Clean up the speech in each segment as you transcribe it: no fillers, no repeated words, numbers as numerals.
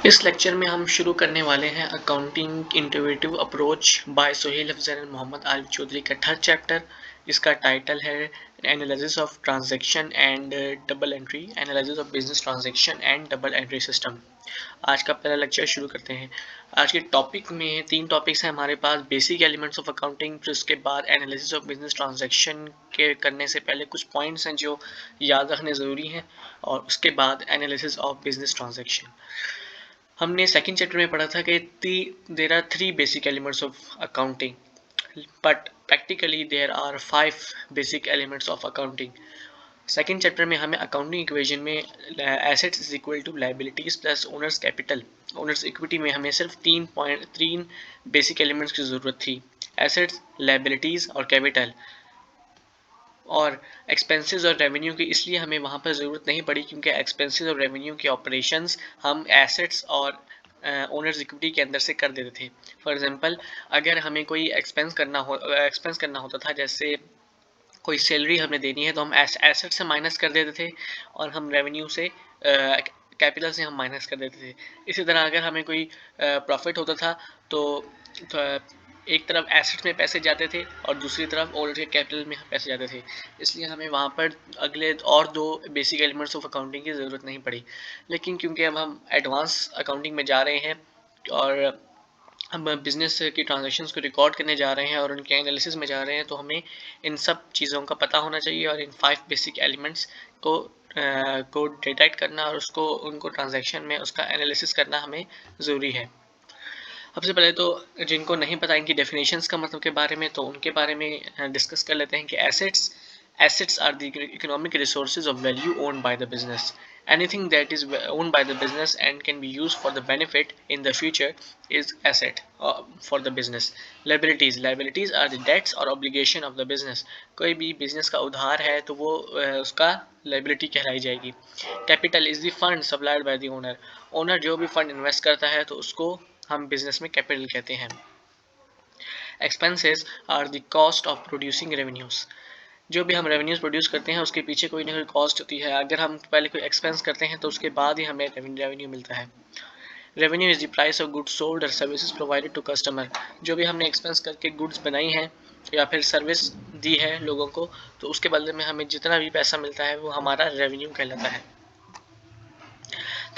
इस लेक्चर में हम शुरू करने वाले हैं accounting intuitive approach by Sohail Afzal and Mohammad Arif Chaudhry का थर्ड चैप्टर। इसका टाइटल है analysis of transaction and double entry, analysis of business transaction and double entry system. आज का पहला लेक्चर शुरू करते हैं। आज के टॉपिक में तीन टॉपिक्स हैं हमारे पास, बेसिक एलिमेंट्स ऑफ अकाउंटिंग, फिर उसके बाद एनालिसिस ऑफ बिजनेस ट्रांजैक्शन के करने से पहले कुछ पॉइंट्स हैं जो याद रखने ज़रूरी हैं, और उसके बाद एनालिसिस ऑफ बिजनेस ट्रांजैक्शन। हमने सेकंड चैप्टर में पढ़ा था कि there are three basic elements of accounting, but practically there are 5 basic elements of accounting. Second chapter में हमें अकाउंटिंग इक्वेशन में assets is equal to liabilities plus owner's capital, owner's equity में हमें सिर्फ तीन बेसिक एलिमेंट्स की ज़रूरत थी, एसेट्स, लायबिलिटीज़ और कैपिटल। और एक्सपेंसेस और रेवेन्यू की इसलिए हमें वहाँ पर ज़रूरत नहीं पड़ी क्योंकि एक्सपेंसेस और रेवेन्यू के ऑपरेशंस हम एसेट्स और ओनर्स इक्विटी के अंदर से कर देते थे। फॉर एग्जांपल, अगर हमें कोई एक्सपेंस करना होता था, जैसे कोई सैलरी हमें देनी है, तो हम एसेट से माइनस कर देते थे और हम रेवेन्यू से कैपिटल से हम माइनस कर देते थे। इसी तरह अगर हमें कोई प्रॉफिट होता था तो एक तरफ एसेट्स में पैसे जाते थे और दूसरी तरफ ऑलरेडी कैपिटल में पैसे जाते थे, इसलिए हमें वहाँ पर अगले और दो बेसिक एलिमेंट्स ऑफ अकाउंटिंग की ज़रूरत नहीं पड़ी। लेकिन क्योंकि अब हम एडवांस अकाउंटिंग में जा रहे हैं और हम बिज़नेस की ट्रांजैक्शंस को रिकॉर्ड करने जा रहे हैं और उनके एनालिसिस में जा रहे हैं, तो हमें इन सब चीज़ों का पता होना चाहिए और इन 5 बेसिक एलिमेंट्स को डिटेक्ट करना और उनको ट्रांजैक्शन में उसका एनालिसिस करना हमें ज़रूरी है। सबसे पहले तो जिनको नहीं पता इनकी डेफिनेशंस का मतलब के बारे में, तो उनके बारे में डिस्कस कर लेते हैं कि assets are the economic resources of value owned by the business. Anything that is owned by the business and can be used for the benefit in the future is asset for the business. Liabilities are the debts or obligation of the business. कोई भी business का उधार है तो वो उसका liability कहलाई जाएगी। Capital is the fund supplied by the owner. Owner जो भी फंड इन्वेस्ट करता है तो उसको हम बिजनेस में कैपिटल कहते हैं। Expenses are the cost of producing revenues. जो भी हम रेवेन्यूज प्रोड्यूस करते हैं उसके पीछे कोई ना कोई कॉस्ट होती है। अगर हम पहले कोई एक्सपेंस करते हैं तो उसके बाद ही हमें रेवेन्यू मिलता है। Revenue is the price of goods sold और सर्विसेज प्रोवाइडेड टू कस्टमर। जो भी हमने एक्सपेंस करके गुड्स बनाई हैं या फिर सर्विस दी है लोगों को, तो उसके बदले में हमें जितना भी पैसा मिलता है वो हमारा रेवेन्यू कहलाता है।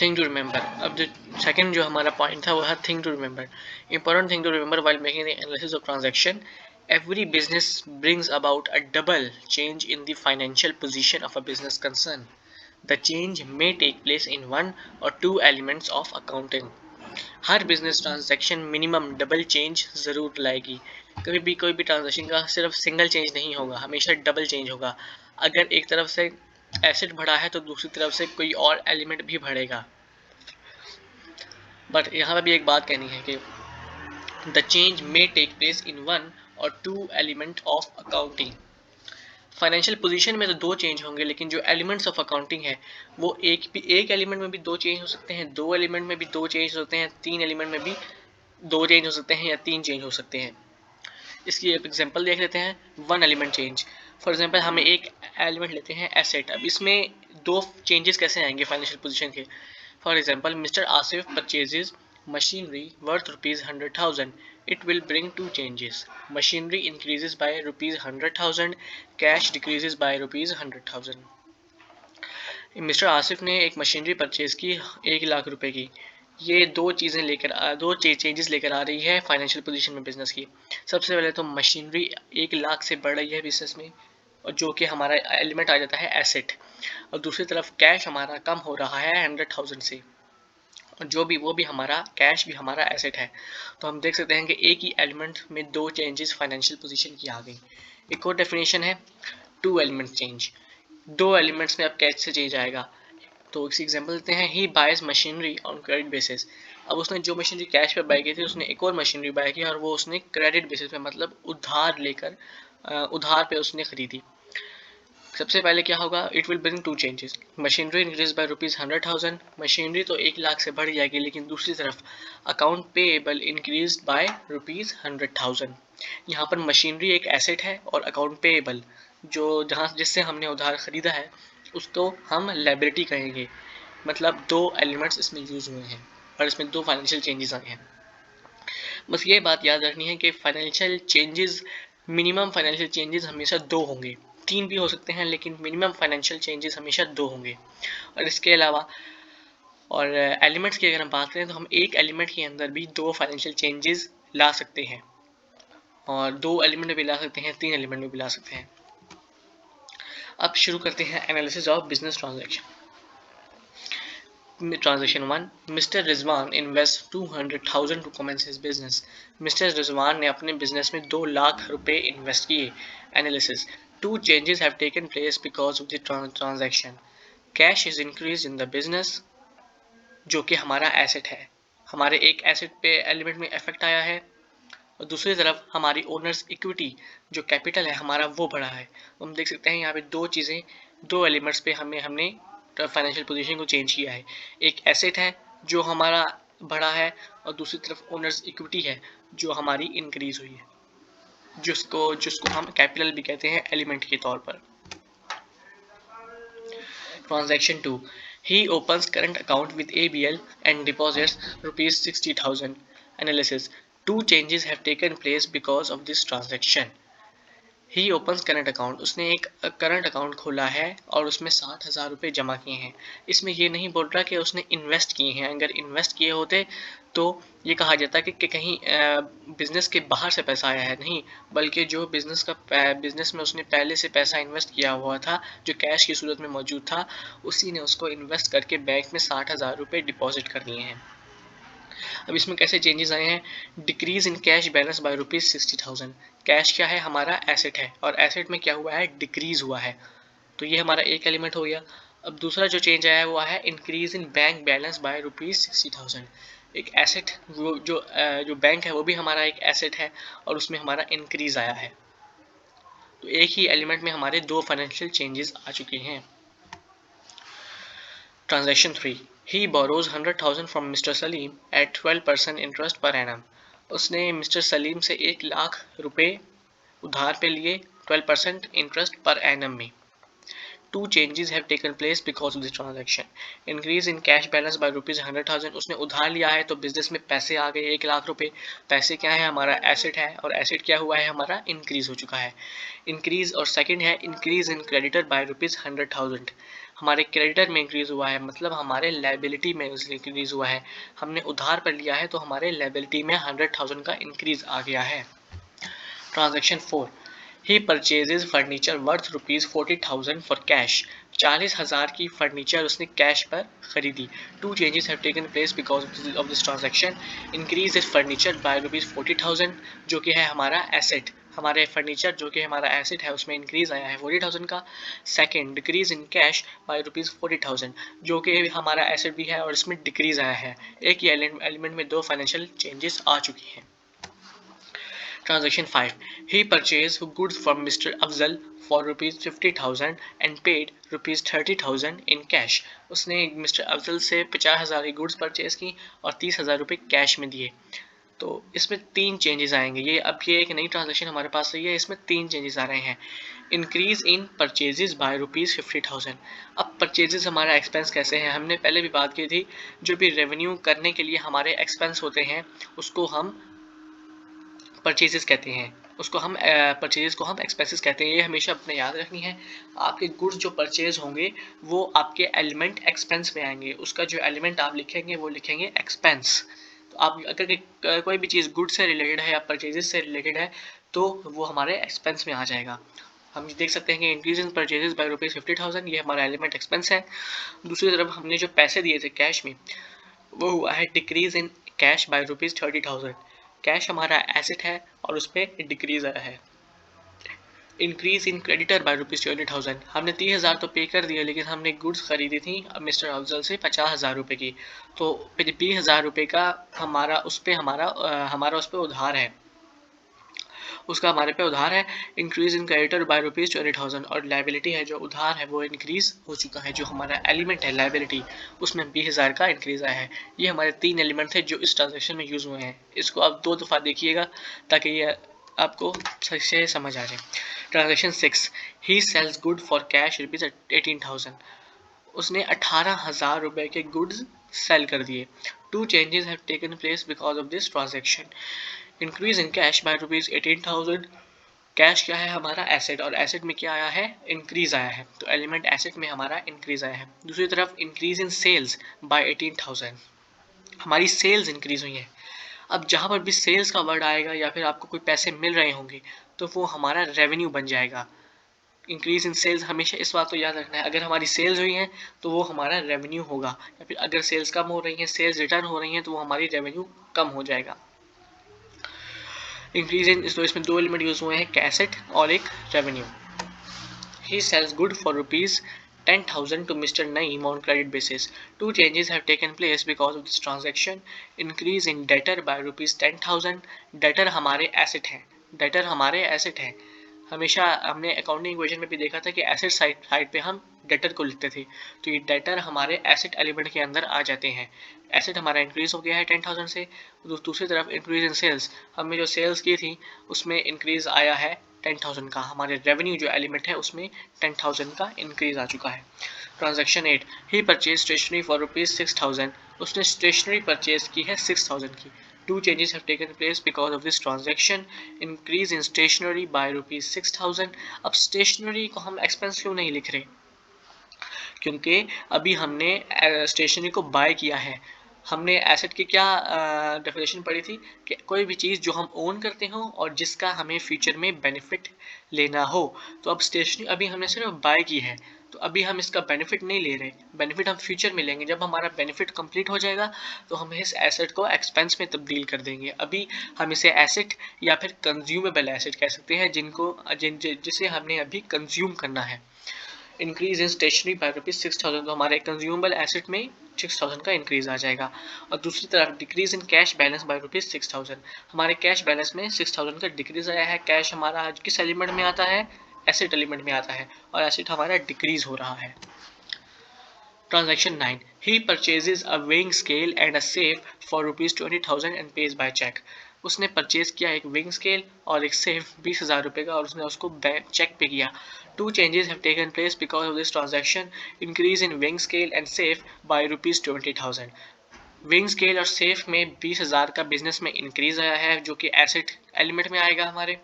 थिंग टू रिमेंबर, अब जो सेकंड जो हमारा पॉइंट था वो है thing to remember. Important thing to remember while making the analysis of transaction, every business brings about a double change in the financial position of a business concern. The change may take place in one or two elements of accounting. Her business transaction minimum double change ज़रूर लाएगी। कभी भी कोई भी transaction का सिर्फ single change नहीं होगा, हमेशा डबल चेंज होगा। अगर एक तरफ से एसेट बढ़ा है तो दूसरी तरफ से कोई और एलिमेंट भी बढ़ेगा। बट यहाँ पर भी एक बात कहनी है कि the change may take place in one और two element of accounting. Financial position में तो दो चेंज होंगे, लेकिन जो एलिमेंट्स ऑफ अकाउंटिंग है वो एक एलिमेंट में भी दो चेंज हो सकते हैं, दो एलिमेंट में भी दो चेंज हो सकते हैं, तीन एलिमेंट में भी दो चेंज हो सकते हैं या तीन चेंज हो सकते हैं। इसकी एक एग्जांपल देख लेते हैं, one element change. For example हमें एक एलिमेंट लेते हैं एसेट। अब इसमें दो चेंजेस कैसे आएंगे फाइनेंशियल पोजीशन के। For example, mister Asif purchases machinery worth rupees 100,000. It will bring two changes. Machinery increases by rupees 100,000. Cash decreases by rupees 100,000. Mister Asif ने एक मशीनरी परचेज की 1 लाख रुपए की। ये दो चेंजेस लेकर आ रही है फाइनेंशियल पोजीशन में बिजनेस की। सबसे पहले तो मशीनरी 1 लाख से बढ़ रही है बिजनेस में, और जो कि हमारा एलिमेंट आ जाता है एसेट, और दूसरी तरफ कैश हमारा कम हो रहा है 100,000 से, जो भी वो भी हमारा कैश भी हमारा एसेट है। तो हम देख सकते हैं कि एक ही एलिमेंट में दो चेंजेस फाइनेंशियल पोजीशन की आ गई। एक और डेफिनेशन है टू एलिमेंट चेंज। दो एलिमेंट्स में अब कैसे चेंज आएगा, तो इस एग्जांपल देते हैं, he buys machinery on credit basis. अब उसने जो मशीनरी कैश पे बाय की थी उसने एक और मशीनरी बाय की और वो उसने क्रेडिट बेसिस पे, मतलब उधार पे उसने खरीदी। सबसे पहले क्या होगा, it will bring two changes. Machinery increase by rupees 100,000। Machinery तो 1 लाख से बढ़ जाएगी, लेकिन दूसरी तरफ account payable increase by rupees 100,000। यहाँ पर मशीनरी एक एसेट है और अकाउंट पेएबल जो जिससे हमने उधार खरीदा है उसको हम लायबिलिटी कहेंगे। मतलब दो एलिमेंट्स इसमें यूज हुए हैं। और इसमें 2 फाइनेंशियल चेंजेस आए हैं। बस ये बात याद रखनी है कि financial changes, minimum financial changes हमेशा 2 होंगे, 3 भी हो सकते हैं लेकिन मिनिमम फाइनेंशियल चेंजेस हमेशा 2 होंगे। और इसके अलावा और एलिमेंट्स की अगर हम बात करें तो हम एक एलिमेंट के अंदर भी 2 फाइनेंशियल चेंजेस ला सकते हैं, और 2 एलिमेंट में भी ला सकते हैं, 3 एलिमेंट में भी ला सकते हैं। अब शुरू करते हैं analysis of business transaction. Transaction 1. Mr. Rizwan invests 200,000 to commence his business. Mr. Rizwan ने अपने बिजनेस में 2 लाख रुपए इन्वेस्ट किए। Analysis. 2 changes have taken place because of the transaction. Cash is increased in the business, जो कि हमारा asset है, हमारे एक एसेट पे एलिमेंट में इफेक्ट आया है, और दूसरी तरफ हमारी ओनर्स इक्विटी जो कैपिटल है हमारा वो बढ़ा है। हम देख सकते हैं यहाँ पे 2 चीज़ें, 2 एलिमेंट्स पे हमने फाइनेंशियल पोजीशन को चेंज किया है। एक एसेट है जो हमारा बढ़ा है, और दूसरी तरफ ओनर्स इक्विटी है जो हमारी इंक्रीज हुई है, जिसको हम कैपिटल भी कहते हैं एलिमेंट के तौर पर। Transaction 2. He opens current account with ABL and deposits rupees 60,000. Analysis. 2 changes have taken place because of this transaction. He opens current account, उसने एक करंट अकाउंट खोला है और उसमें 60,000 रुपये जमा किए हैं। इसमें ये नहीं बोल रहा कि उसने इन्वेस्ट किए हैं, अगर इन्वेस्ट किए होते तो ये कहा जाता कि कहीं बिजनेस के बाहर से पैसा आया है, नहीं, बल्कि जो बिजनेस में उसने पहले से पैसा इन्वेस्ट किया हुआ था, जो कैश की सूरत में मौजूद था, उसी ने उसको इन्वेस्ट करके बैंक में 60,000 रुपये डिपॉजिट कर दिए हैं। अब इसमें कैसे चेंजेस आए हैं? Decrease in cash balance bye ₹60,000। Cash क्या है? हमारा एसेट है, और एसेट में क्या हुआ है? डिक्रीज हुआ है। तो ये हमारा एक एलिमेंट हो गया। अब दूसरा जो चेंज आया है वो है इंक्रीज इन बैंक बैलेंस बाय ₹60,000। एक एसेट, वो जो बैंक है वो भी हमारा एक एसेट है, और उसमें हमारा इंक्रीज आया है। तो एक ही एलिमेंट में हमारे 2 फाइनेंशियल चेंजेस आ चुके हैं। Transaction 3. He borrows 100,000 from Mr. Salim at 12% interest per annum. उसने मिस्टर सलीम से 1 लाख रुपए उधार पे लिए 12% इंटरेस्ट पर एनम में। 2 changes have taken place because of this transaction. Increase in cash balance by ₹100,000. उसने उधार लिया है तो बिजनेस में पैसे आ गए 1 लाख रुपए। पैसे क्या है? हमारा एसेट है, और एसेट क्या हुआ है? हमारा इंक्रीज हो चुका है। इंक्रीज, और सेकंड है इंक्रीज इन क्रेडिटर बाय ₹100,000। हमारे क्रेडिटर में इंक्रीज हुआ है, मतलब हमारे लायबिलिटी में इंक्रीज हुआ है। हमने उधार पर लिया है तो हमारे लायबिलिटी में 100,000 का इंक्रीज आ गया है। Transaction 4. He purchases furniture worth ₹40,000 for cash. 40,000 की फर्नीचर उसने कैश पर खरीदी। 2 changes have taken place because of this transaction. Increase in furniture by ₹40,000, जो कि है हमारा एसेट, हमारे फर्नीचर जो कि हमारा एसेट है उसमें इंक्रीज आया है 40,000 का। Second, decrease in cash by ₹40,000, जो कि हमारा एसेट भी है और इसमें डिक्रीज आया है। एक ही एलिमेंट में 2 फाइनेंशियल चेंजेस आ चुकी हैं। Transaction 5. He purchased goods from Mr. Afzal for ₹50,000 and paid ₹30,000 in cash. उसने मिस्टर अफजल से 50,000 की गुड्स परचेज की और 30,000 रुपये कैश में दिए। तो इसमें 3 चेंजेस आएंगे। ये एक नई ट्रांजेक्शन हमारे पास आई है, इसमें 3 चेंजेस आ रहे हैं। Increase in purchases by ₹50,000। अब परचेजेस हमारा एक्सपेंस कैसे है? हमने पहले भी बात की थी, जो भी रेवेन्यू करने के लिए हमारे एक्सपेंस होते हैं उसको हम परचेजेस कहते हैं, उसको हम परचेजेस को हम एक्सपेंसेस कहते हैं। ये हमेशा अपने याद रखनी है। आपके गुड्स जो परचेज होंगे वो आपके एलिमेंट एक्सपेंस में आएंगे, उसका जो एलिमेंट आप लिखेंगे वो लिखेंगे एक्सपेंस। तो आप अगर कोई भी चीज़ गुड्स से रिलेटेड है या परचेजेस से रिलेटेड है तो वो हमारे एक्सपेंस में आ जाएगा। हम देख सकते हैं कि इंक्रीज इन परचेजेस बाय ₹50,000, ये हमारा एलिमेंट एक्सपेंस है। दूसरी तरफ हमने जो पैसे दिए थे कैश में, वो हुआ है decrease in cash by ₹30,000। Cash हमारा एसेट है और उस पर डिक्रीज आया है। इंक्रीज इन क्रेडिटर बाय ₹20,000, हमने 30,000 तो पे कर दिया, लेकिन हमने गुड्स खरीदी थी मिस्टर अफजल से 50,000 रुपये की, तो 20,000 रुपये का हमारा उस पर उधार है, उसका हमारे पे उधार है। इंक्रीज इन क्रेडिटर बाय ₹20,000, और लायबिलिटी है जो उधार है वो इंक्रीज हो चुका है, जो हमारा एलिमेंट है लायबिलिटी उसमें 20,000 का इंक्रीज आया है। ये हमारे 3 एलिमेंट थे जो इस ट्रांजेक्शन में यूज हुए हैं। इसको आप 2 दफ़ा देखिएगा ताकि ये आपको सही से समझ आ जाए। Transaction 6. He sells good for cash ₹18,000। उसने 18,000 रुपये के गुड्स सेल कर दिए। Two changes have taken place because of this transaction. Increase in cash by rupees 18,000. Cash क्या है हमारा एसेट, और एसेट में क्या आया है, इंक्रीज आया है, तो एलिमेंट एसेट में हमारा इंक्रीज आया है। दूसरी तरफ इंक्रीज इन सेल्स बाय 18,000, हमारी सेल्स इंक्रीज हुई है। अब जहाँ पर भी सेल्स का वर्ड आएगा या फिर आपको कोई पैसे मिल रहे होंगे तो वो हमारा रेवेन्यू बन जाएगा। इंक्रीज इन सेल्स, हमेशा इस बात को याद रखना है, अगर हमारी सेल्स हुई हैं तो वो हमारा रेवेन्यू होगा, या फिर अगर सेल्स कम हो रही हैं, सेल्स रिटर्न हो रही हैं, तो वो हमारी रेवेन्यू कम हो जाएगा। इंक्रीज इन, तो इसमें दो एलिमेंट यूज हुए हैं, कैसेट और एक revenue. He sells good for rupees 10,000 to Mr. Naeem on credit basis. Two changes have taken place because of this transaction. Increase in debtor by rupees 10,000. Debtor हमारे asset हैं, debtor हमारे asset हैं। हमेशा हमने अकाउंटिंग इक्वेशन में भी देखा था कि एसेट साइड पे हम डेटर को लिखते थे, तो ये डेटर हमारे एसेट एलिमेंट के अंदर आ जाते हैं। एसेट हमारा इंक्रीज हो गया है 10,000 से। दूसरी तरफ इंक्रीज इन सेल्स, हमने जो सेल्स की थी उसमें इंक्रीज आया है 10,000 का, हमारे रेवेन्यू जो एलिमेंट है उसमें 10,000 का इंक्रीज आ चुका है। Transaction 8, he purchase stationery for rupees 6,000, उसने स्टेशनरी परचेज की है 6,000 की। Two changes have taken place because of this transaction. Increase in stationery by rupees 6,000. अब stationery को हम expense क्यों नहीं लिख रहे, क्योंकि अभी हमने स्टेशनरी को बाय किया है। हमने एसेट की क्या डेफिनेशन पढ़ी थी कि कोई भी चीज़ जो हम ओन करते हो और जिसका हमें फ्यूचर में बेनिफिट लेना हो। तो अब स्टेशनरी अभी हमने सिर्फ बाय की है, तो अभी हम इसका बेनिफिट नहीं ले रहे, बेनिफिट हम फ्यूचर में लेंगे। जब हमारा बेनिफिट कंप्लीट हो जाएगा तो हम इस एसेट को एक्सपेंस में तब्दील कर देंगे। अभी हम इसे एसेट या फिर कंज्यूमेबल एसेट कह सकते हैं, जिसे हमने अभी कंज्यूम करना है। Increase in stationery by rupees 6,000, तो हमारे कंज्यूमेबल एसेट में 6,000 का इंक्रीज आ जाएगा। और दूसरी तरफ decrease in cash balance bye rupees 6,000, हमारे कैश बैलेंस में 6,000 का डिक्रीज आया है। कैश हमारा आज किस एलिमेंट में आता है, एसेट एलिमेंट में आता है, और एसेट हमारा डिक्रीज हो रहा है। Transaction 9, he purchases a weighing scale and a safe for rupees 20,000 and pays by check. उसने परचेज किया एक वेइंग स्केल और एक सेफ 20,000 रुपये का, और उसने उसको चेक पे किया। Two changes have taken place because of this transaction. Increase in weighing scale and safe by rupees 20,000. Weighing scale और सेफ में 20,000 का बिजनेस में इंक्रीज आया है, जो कि एसेट एलिमेंट में आएगा हमारे।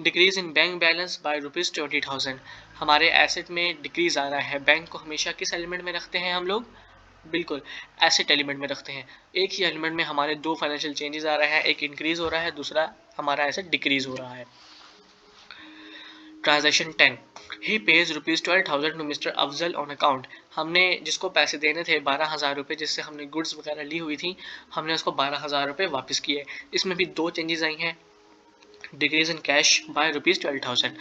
Decrease in bank balance by rupees 20,000, हमारे एसेट में डिक्रीज आ रहा है। बैंक को हमेशा किस एलिमेंट में रखते हैं हम लोग, बिल्कुल एसेट एलिमेंट में रखते हैं। एक ही एलिमेंट में हमारे दो फाइनेंशियल चेंजेस आ रहे हैं, एक इंक्रीज हो रहा है, दूसरा हमारा एसेट डिक्रीज हो रहा है। Transaction 10, he pays rupees 12,000 to mister Afzal on account, हमने जिसको पैसे देने थे 12,000 रुपये, जिससे हमने गुड्स वगैरह ली हुई थी, हमने उसको 12,000 रुपये वापस किए। इसमें भी दो चेंजेस आई हैं। Decrease in cash by rupees 12,000,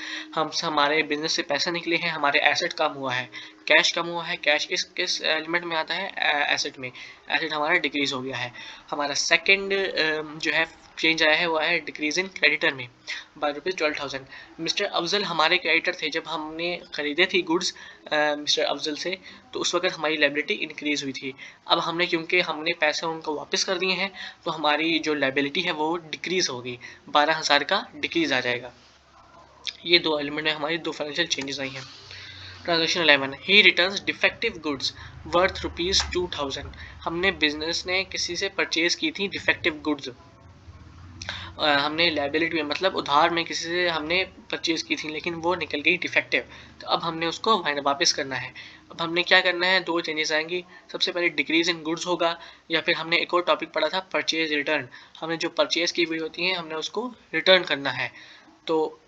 हमारे बिजनेस से पैसे निकले हैं, हमारे एसेट कम हुआ है, कैश कम हुआ है। कैश किस एलिमेंट में आता है, एसेट में, एसेट हमारा डिक्रीज हो गया है। हमारा सेकंड जो है चेंज आया है वो है डिक्रीज इन क्रेडिटर में बाय रुपीज 12,000। मिस्टर अफजल हमारे क्रेडिटर थे, जब हमने खरीदे थी गुड्स मिस्टर अफजल से, तो उस वक्त हमारी लायबिलिटी इंक्रीज हुई थी। अब हमने क्योंकि हमने पैसे उनको वापस कर दिए हैं, तो हमारी जो लायबिलिटी है वो डिक्रीज होगी, 12,000 का डिक्रीज आ जाएगा। ये दो एलिमेंट में हमारी दो फाइनेंशियल चेंजेस आई हैं। ट्रांजेक्शन 11, ही returns defective goods worth rupees 2,000, हमने बिजनेस ने किसी से परचेज की थी डिफेक्टिव गुड्स, हमने लायबिलिटी में मतलब उधार में किसी से हमने परचेज की थी, लेकिन वो निकल गई डिफेक्टिव, तो अब हमने उसको वापस करना है। अब हमने क्या करना है, दो चेंजेस आएंगी। सबसे पहले डिक्रीज इन गुड्स होगा, या फिर हमने एक और टॉपिक पढ़ा था परचेज रिटर्न, हमने जो परचेज की हुई होती है हमने उसको रिटर्न करना है। तो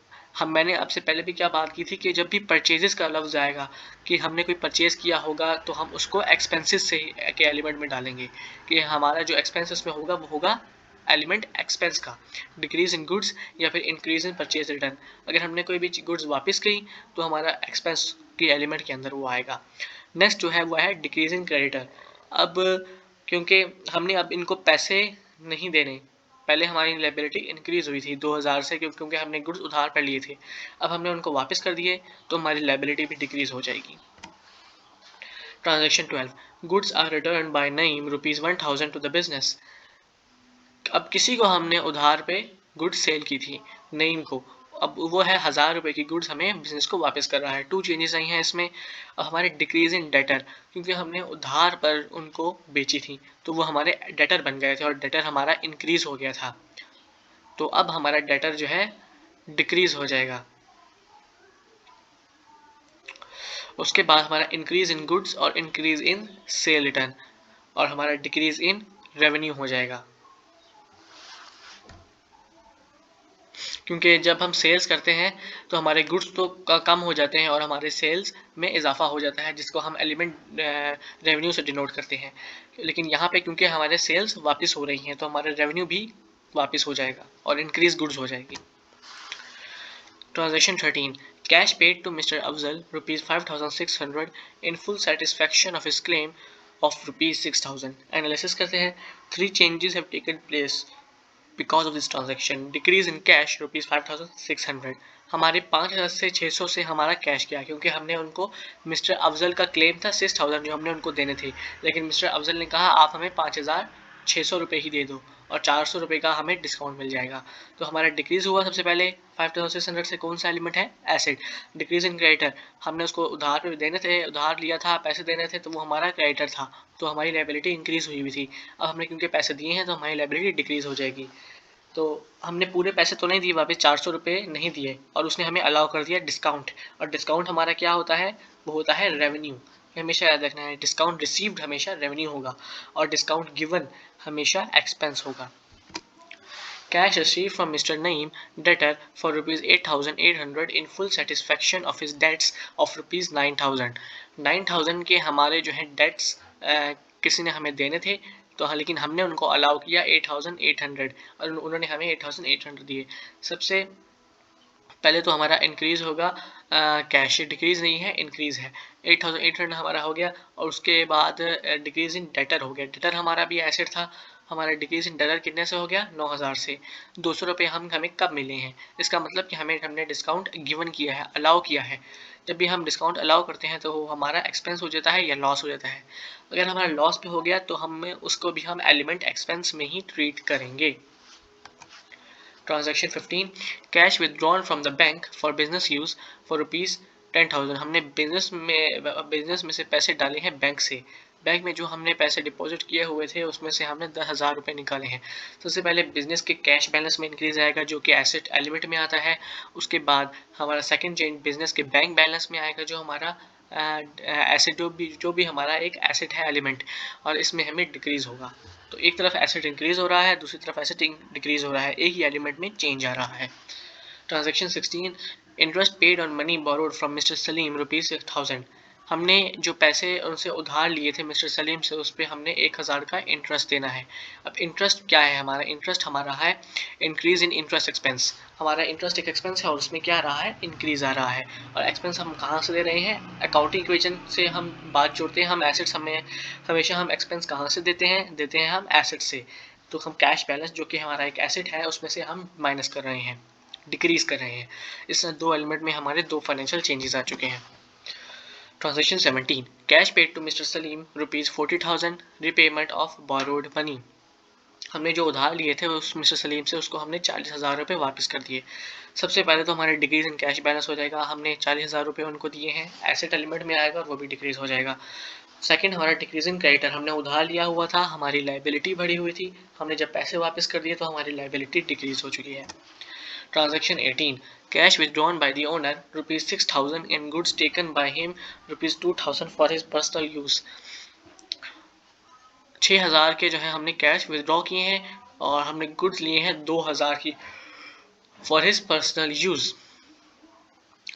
मैंने आपसे पहले भी क्या बात की थी कि जब भी परचेजेस का लफ्ज आएगा कि हमने कोई परचेज किया होगा, तो हम उसको एक्सपेंसेस से के एलिमेंट में डालेंगे, कि हमारा जो एक्सपेंसेस में होगा वो होगा एलिमेंट एक्सपेंस का। डिक्रीज इन गुड्स या फिर इंक्रीज इन परचेज रिटर्न, अगर हमने कोई भी गुड्स वापस की तो हमारा एक्सपेंस के एलिमेंट के अंदर वो आएगा। नेक्स्ट जो है वो है डिक्रीज इन क्रेडिटर। अब क्योंकि हमने अब इनको पैसे नहीं देने, पहले हमारी लायबिलिटी इंक्रीज हुई थी 2,000 से, क्योंकि हमने गुड्स उधार पर लिए थे, अब हमने उनको वापस कर दिए तो हमारी लायबिलिटी भी डिक्रीज हो जाएगी। Transaction 12, goods are return by Naeem rupees 1,000 to the business. अब किसी को हमने उधार पे गुड्स सेल की थी, नईम को, अब वो है 1000 रुपये की गुड्स हमें बिजनेस को वापस कर रहा है। 2 चेंजेस आई हैं इसमें। अब हमारे डिक्रीज इन डेटर, क्योंकि हमने उधार पर उनको बेची थी तो वो हमारे डेटर बन गए थे और डेटर हमारा इंक्रीज हो गया था। तो अब हमारा डेटर जो है डिक्रीज हो जाएगा। उसके बाद हमारा इंक्रीज इन गुड्स और इंक्रीज इन सेल रिटर्न और हमारा डिक्रीज इन रेवेन्यू हो जाएगा। क्योंकि जब हम सेल्स करते हैं तो हमारे गुड्स तो कम हो जाते हैं और हमारे सेल्स में इजाफा हो जाता है, जिसको हम एलिमेंट रेवेन्यू से डिनोट करते हैं। लेकिन यहाँ पे क्योंकि हमारे सेल्स वापस हो रही हैं तो हमारा रेवेन्यू भी वापस हो जाएगा और इंक्रीज गुड्स हो जाएगी। Transaction 13. Cash paid to Mr. Afzal rupees 5600 in full satisfaction of his claim of rupees 6000. Analysis करते हैं। 3 changes have taken place because of this transaction. Decrease in cash rupees 5600. हमारे 5000 से 600 से हमारा कैश गया क्योंकि हमने उनको मिस्टर अफजल का क्लेम था 6000 जो हमने उनको देने थे, लेकिन मिस्टर अफजल ने कहा आप हमें 5600 रुपये ही दे दो और 400 रुपये का हमें डिस्काउंट मिल जाएगा। तो हमारा डिक्रीज हुआ सबसे पहले 5600 से। कौन सा एलिमेंट है? एसेट। डिक्रीज इन क्रेडिटर, हमने उसको उधार पे देने थे, उधार लिया था, पैसे देने थे तो वो हमारा क्रेडिटर था तो हमारी लायबिलिटी इंक्रीज हुई थी। अब हमने क्योंकि पैसे दिए हैं तो हमारी लायबिलिटी डिक्रीज हो जाएगी। तो हमने पूरे पैसे तो नहीं दिए, वापस 400 रुपये नहीं दिए और उसने हमें अलाउ कर दिया डिस्काउंट। और डिस्काउंट हमारा क्या होता है? वो होता है रेवेन्यू। हमेशा याद रखना है, डिस्काउंट रिसीव्ड हमेशा रेवेन्यू होगा और डिस्काउंट गिवन हमेशा एक्सपेंस होगा। Cash received from Mr. Naeem, debtor, for rupees 8800 in full satisfaction of his debts of rupees 9000. 9000 के हमारे जो है डेट्स किसी ने हमें देने थे तो हाँ, लेकिन हमने उनको अलाउ किया 8800 और उन्होंने हमें 8800 दिए। सबसे पहले तो हमारा इंक्रीज होगा कैश, डिक्रीज नहीं है, इंक्रीज है। 8800 हमारा हो गया और उसके बाद डिक्रीज इन डेटर हो गया। डेटर हमारा भी एसेट था, हमारा डिक्रीज इन डेटर कितने से हो गया? 9000 से। 200 रुपये हमें कब मिले हैं? इसका मतलब कि हमने डिस्काउंट गिवन किया है, अलाउ किया है। जब भी हम डिस्काउंट अलाउ करते हैं तो वो हमारा एक्सपेंस हो जाता है या लॉस हो जाता है। अगर हमारा लॉस पे हो गया तो उसको भी हम एलिमेंट एक्सपेंस में ही ट्रीट करेंगे। Transaction 15. Cash withdrawn from the bank for business use for rupees 10,000. हमने बिजनेस में से पैसे डाले हैं बैंक से। बैंक में जो हमने पैसे डिपॉजिट किए हुए थे उसमें से हमने 10,000 रुपये निकाले हैं। सबसे पहले बिजनेस के कैश बैलेंस में इंक्रीज आएगा जो कि एसेट एलिमेंट में आता है। उसके बाद हमारा सेकंड चेंज बिजनेस के बैंक बैलेंस में आएगा जो हमारा एसेट जो भी हमारा एक एसेट है एलिमेंट, और इसमें हमें डिक्रीज होगा। तो एक तरफ एसेट इंक्रीज हो रहा है, दूसरी तरफ एसेट डिक्रीज हो रहा है, एक ही एलिमेंट में चेंज आ रहा है। Transaction 16. Interest paid on money borrowed from mister Salim rupees 6000. हमने जो पैसे उनसे उधार लिए थे मिस्टर सलीम से, उस पर हमने 1000 का इंटरेस्ट देना है। अब इंटरेस्ट क्या है? हमारा इंटरेस्ट हमारा है इंक्रीज इन इंटरेस्ट एक्सपेंस। हमारा इंटरेस्ट एक एक्सपेंस है और उसमें क्या आ रहा है? इंक्रीज आ रहा है। और एक्सपेंस हम कहाँ से दे रहे हैं? अकाउंटिंग इक्वेशन से हम बात जोड़ते हैं। हम एसेट्स हमेशा हम एक्सपेंस कहाँ से देते हैं हम एसेट से। तो हम कैश बैलेंस जो कि हमारा एक एसेट है उसमें से हम माइनस कर रहे हैं, डिक्रीज कर रहे हैं। इस दो एलिमेंट में हमारे दो फाइनेंशियल चेंजेस आ चुके हैं। Transaction 17. Cash paid to Mr. Salim rupees 40,000 repayment of borrowed money. हमने जो उधार लिए थे उस मिस्टर सलीम से उसको हमने 40,000 रुपये वापस कर दिए। सबसे पहले तो हमारे डिक्रीज इन कैश बैलेंस हो जाएगा, हमने 40,000 रुपये उनको दिए हैं, एसेट एलिमेंट में आएगा और वो भी डिक्रीज हो जाएगा। सेकंड हमारा डिक्रीज इन क्रेडिटर, हमने उधार लिया हुआ था, हमारी लायबिलिटी बढ़ी हुई थी, हमने जब पैसे वापस कर दिए तो हमारी लायबिलिटी डिक्रीज हो चुकी है। Transaction 18. Cash withdrawn by the owner rupees 6,000 and goods taken by him rupees 2,000 for his personal use. 6,000 के जो है हमने कैश विदड्रॉ किए हैं और हमने गुड्स लिए हैं 2,000 की फॉर हिज पर्सनल यूज़।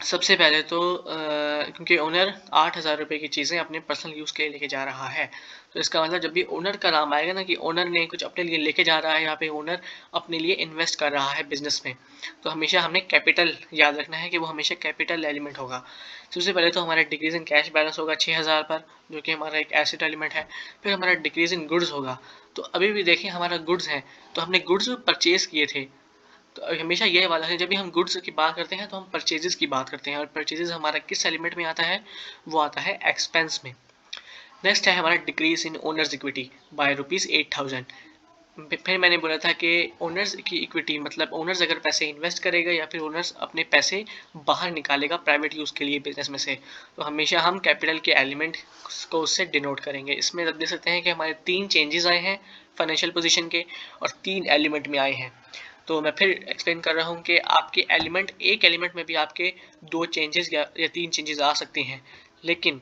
सबसे पहले तो क्योंकि ओनर 8,000 रुपये की चीज़ें अपने पर्सनल यूज़ के लिए लेके जा रहा है, तो इसका मतलब जब भी ओनर का नाम आएगा ना कि ओनर ने कुछ अपने लिए लेके जा रहा है, यहाँ पे ओनर अपने लिए इन्वेस्ट कर रहा है बिजनेस में, तो हमेशा हमने कैपिटल याद रखना है कि वो हमेशा कैपिटल एलिमेंट होगा। सबसे पहले तो हमारा डिक्रीज इन कैश बैलेंस होगा 6,000 पर, जो कि हमारा एक एसेट एलिमेंट है। फिर हमारा डिक्रीज इन गुड्स होगा, तो अभी भी देखिए हमारा गुड्स है तो हमने गुड्स परचेज किए थे, तो हमेशा ये वाला है जब भी हम गुड्स की बात करते हैं तो हम परचेजेस की बात करते हैं, और परचेजेस हमारा किस एलिमेंट में आता है? वो आता है एक्सपेंस में। नेक्स्ट है हमारा decrease in owners equity by rupees 8,000। फिर मैंने बोला था कि ओनर्स की इक्विटी मतलब ओनर्स अगर पैसे इन्वेस्ट करेगा या फिर ओनर्स अपने पैसे बाहर निकालेगा प्राइवेट यूज़ के लिए बिजनेस में से, तो हमेशा हम कैपिटल के एलिमेंट को उससे डिनोट करेंगे। इसमें देख सकते हैं कि हमारे 3 चेंजेस आए हैं फाइनेंशियल पोजीशन के और 3 एलिमेंट में आए हैं। तो मैं फिर एक्सप्लेन कर रहा हूँ कि आपके एलिमेंट, एक एलिमेंट में भी आपके 2 चेंजेस या 3 चेंजेस आ सकते हैं, लेकिन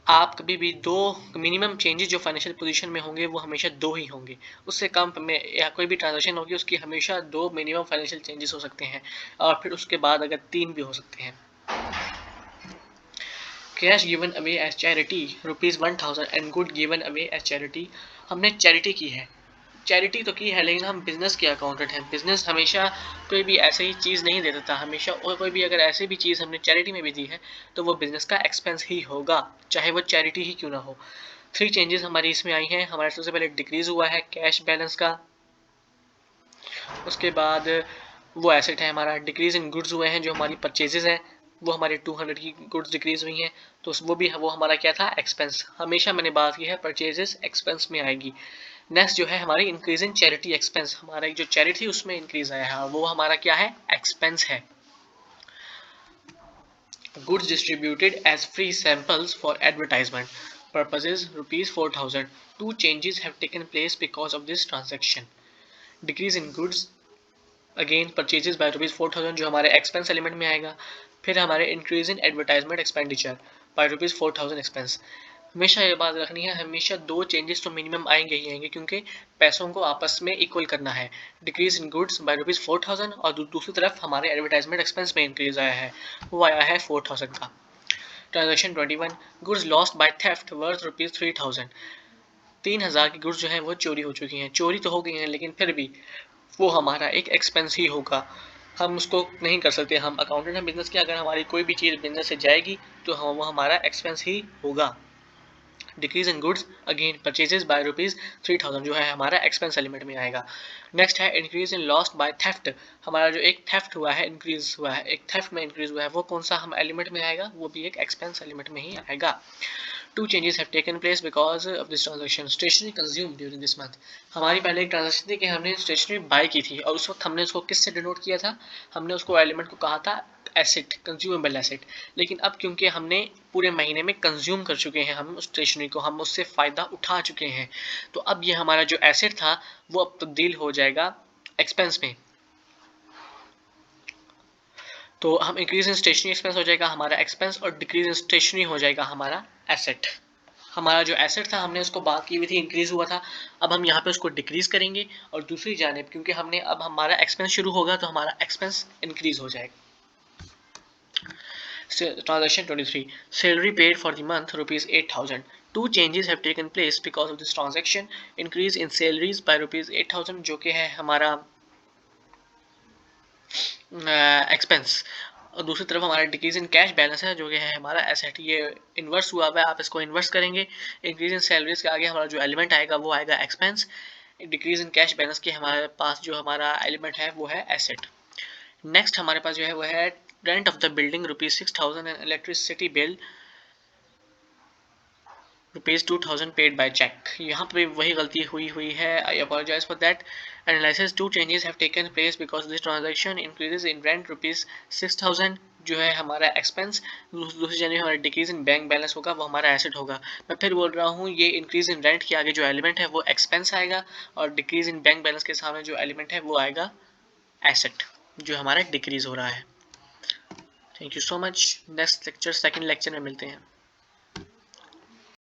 आप कभी भी 2 मिनिमम चेंजेस जो फाइनेंशियल पोजीशन में होंगे वो हमेशा 2 ही होंगे। उससे कम में या कोई भी ट्रांजैक्शन होगी उसकी हमेशा 2 मिनिमम फाइनेंशियल चेंजेस हो सकते हैं और फिर उसके बाद अगर 3 भी हो सकते हैं। Cash given away as charity ₹1000 and good given away as charity. हमने चैरिटी की है, चैरिटी तो की है, लेकिन हम बिजनेस के अकाउंटेंट हैं। बिजनेस हमेशा कोई भी ऐसे ही चीज़ नहीं दे देता हमेशा, और कोई भी अगर ऐसे भी चीज़ हमने चैरिटी में भी दी है तो वो बिजनेस का एक्सपेंस ही होगा, चाहे वो चैरिटी ही क्यों ना हो। 3 चेंजेस हमारी इसमें आई हैं। हमारा सबसे पहले डिक्रीज हुआ है कैश बैलेंस का, उसके बाद वो एसेट है हमारा डिक्रीज इन गुड्स हुए हैं, जो हमारी परचेजेस हैं वो हमारी 200 की गुड्स डिक्रीज हुई हैं, तो वो भी वो हमारा क्या था, एक्सपेंस। हमेशा मैंने बात की है परचेजेस एक्सपेंस में आएगी। नेक्स्ट जो है हमारी इंक्रीज इन चैरिटी एक्सपेंस, हमारा जो चैरिटी उसमें इंक्रीज आया है वो हमारा क्या है, एक्सपेंस है। Goods distributed as free samples for advertisement purposes ₹4000. 2 changes have taken place because of this transaction. Decrease in goods, again purchases by ₹4000 जो हमारे एक्सपेंस एलिमेंट में आएगा। फिर हमारे increase in advertisement expenditure by ₹4000 expense. हमेशा ये बात रखनी है, हमेशा 2 चेंजेस तो मिनिमम आएंगे ही आएंगे, क्योंकि पैसों को आपस में इक्वल करना है। डिक्रीज इन गुड्स बाय ₹4000 और दूसरी तरफ हमारे एडवर्टाइजमेंट एक्सपेंस में इंक्रीज आया है, वो आया है 4000 का। Transaction 21, goods lost by theft worth ₹3000। 3000 की गुड्स जो है वो चोरी हो चुकी हैं। चोरी तो हो गई हैं लेकिन फिर भी वो हमारा एक एक्सपेंस ही होगा, हम उसको नहीं कर सकते। हम अकाउंटेंट हैं बिजनेस के, अगर हमारी कोई भी चीज़ बिजनेस से जाएगी तो हम वो हमारा एक्सपेंस ही होगा। Decrease in goods again purchases by ₹3000 जो है हमारा एक्सपेंस एलिमेंट में आएगा। नेक्स्ट है increase in lost by theft, हमारा जो एक थेफ्ट हुआ है, इंक्रीज हुआ है, एक थेफ्ट में इंक्रीज हुआ है, वो कौन सा हम एलिमेंट में आएगा, वो भी एक एक्सपेंस एलिमेंट में ही आएगा। 2 changes have taken place because of this transaction. Stationery consumed during this month. हमारी पहले एक ट्रांजेक्शन थी कि हमने स्टेशनरी बाय की थी और उस वक्त हमने उसको किससे डिनोट किया था, हमने उसको एलिमेंट को कहा था एसेट, कंज्यूमेबल एसेट। लेकिन अब क्योंकि हमने पूरे महीने में कंज्यूम कर चुके हैं हम उस स्टेशनरी को, हम उससे फ़ायदा उठा चुके हैं, तो अब ये हमारा जो एसेट था वो अब तब्दील हो जाएगा एक्सपेंस में। तो हम इंक्रीज इन स्टेशनरी एक्सपेंस हो जाएगा हमारा एक्सपेंस और डिक्रीज इन स्टेशनरी हो जाएगा हमारा एसेट। हमारा जो एसेट था हमने उसको बात की हुई थी, इंक्रीज हुआ था, अब हम यहाँ पे उसको डिक्रीज करेंगे और दूसरी जानिब क्योंकि हमने अब हमारा एक्सपेंस शुरू होगा तो हमारा एक्सपेंस इंक्रीज हो जाएगा। Transaction 23, salary paid for the month ₹8000. 2 changes have taken place because of this transaction. Increase in salaries by ₹8000 जो कि है हमारा एक्सपेंस, और दूसरी तरफ हमारा डिक्रीज इन कैश बैलेंस है जो कि है हमारा एसेट। ये इन्वर्स हुआ हुआ है, आप इसको इन्वर्स करेंगे। इंक्रीज इन सैलरीज के आगे हमारा जो एलिमेंट आएगा वो आएगा expense. Decrease in cash balance के हमारे पास जो हमारा एलिमेंट है वो है एसेट। नेक्स्ट हमारे पास जो है वो है rent of the building ₹6000 and electricity bill ₹2000 paid by cheque. यहाँ पे वही गलती हुई है, I apologise for that. Analysis 2 changes have taken place because this transaction increases in rent ₹6000 जो है हमारा एक्सपेंस, दूसरी जानिब हमारा डिक्रीज इन बैंक बैलेंस होगा वो हमारा एसेट होगा। मैं फिर बोल रहा हूँ ये इंक्रीज इन रेंट के आगे जो एलिमेंट है वो एक्सपेंस आएगा और डिक्रीज इन बैंक बैलेंस के सामने जो एलिमेंट है वो आएगा एसेट, जो हमारा डिक्रीज हो रहा है। Thank you so much. Next lecture, second lecture में मिलते हैं।